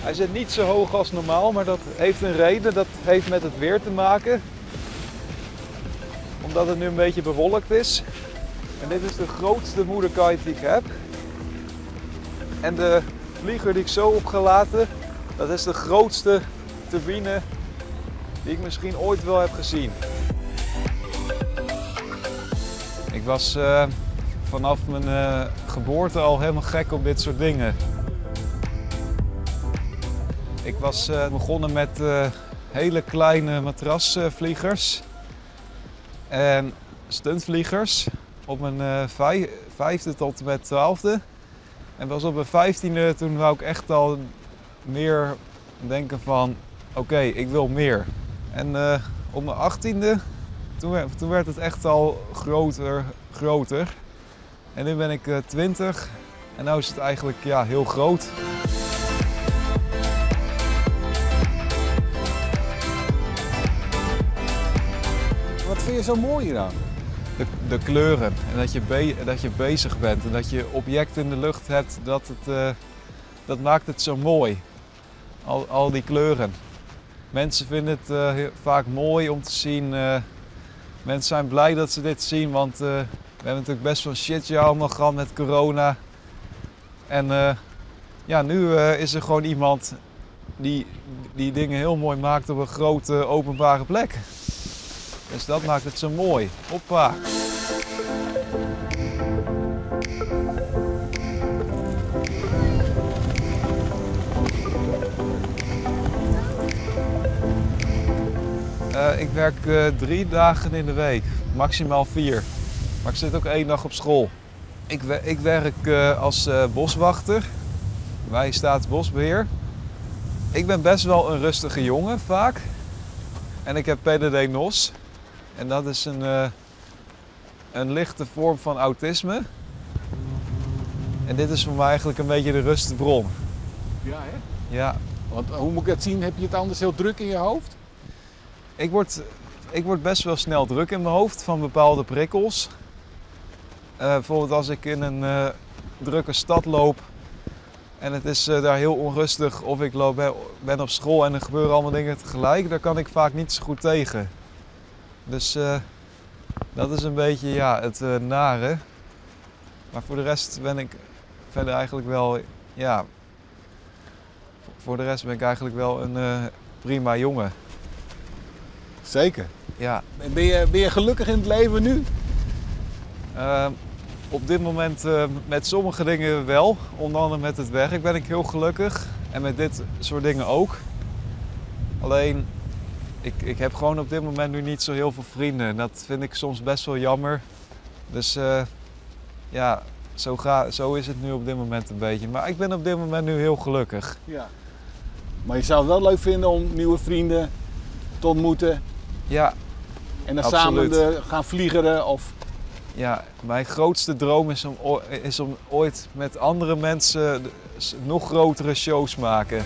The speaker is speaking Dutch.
Hij zit niet zo hoog als normaal, maar dat heeft een reden. Dat heeft met het weer te maken. Omdat het nu een beetje bewolkt is. En dit is de grootste moederkite die ik heb. En de vlieger die ik zo heb gelaten, dat is de grootste turbine die ik misschien ooit wel heb gezien. Ik was vanaf mijn geboorte al helemaal gek op dit soort dingen. Ik was begonnen met hele kleine matrasvliegers en stuntvliegers op mijn 5e tot en met 12e. En pas op mijn 15e toen wou ik echt al meer denken van oké, ik wil meer. En op mijn 18e toen werd het echt al groter. En nu ben ik 20 en nu is het eigenlijk ja, heel groot. Wat vind je zo mooi hieraan? De kleuren en dat je bezig bent en dat je objecten in de lucht hebt, dat maakt het zo mooi. Al die kleuren. Mensen vinden het vaak mooi om te zien. Mensen zijn blij dat ze dit zien, want we hebben natuurlijk best wel shit allemaal gehad met corona. En ja, nu is er gewoon iemand die dingen heel mooi maakt op een grote openbare plek. Dus dat maakt het zo mooi. Hoppa! Ik werk 3 dagen in de week, maximaal 4. Maar ik zit ook 1 dag op school. Ik werk als boswachter bij Staatsbosbeheer. Ik ben best wel een rustige jongen vaak. En ik heb PDD-NOS. En dat is een lichte vorm van autisme. En dit is voor mij eigenlijk een beetje de rustbron. Ja, hè? Ja. Want hoe moet ik het zien? Heb je het anders heel druk in je hoofd? Ik word best wel snel druk in mijn hoofd van bepaalde prikkels. Bijvoorbeeld als ik in een drukke stad loop en het is daar heel onrustig of ik ben op school en er gebeuren allemaal dingen tegelijk, daar kan ik vaak niet zo goed tegen. Dus dat is een beetje ja, het nare. Maar voor de rest ben ik verder eigenlijk wel, ja, voor de rest ben ik eigenlijk wel een prima jongen. Zeker. Ja. Ben je gelukkig in het leven nu? Op dit moment met sommige dingen wel, onder andere met het werk ben ik heel gelukkig. En met dit soort dingen ook. Alleen, ik heb gewoon op dit moment nu niet zo heel veel vrienden. En dat vind ik soms best wel jammer. Dus ja, zo is het nu op dit moment een beetje. Maar ik ben op dit moment nu heel gelukkig. Ja. Maar je zou het wel leuk vinden om nieuwe vrienden te ontmoeten? Ja, en dan absoluut. Samen gaan vliegeren of... Ja, mijn grootste droom is om ooit met andere mensen nog grotere shows maken.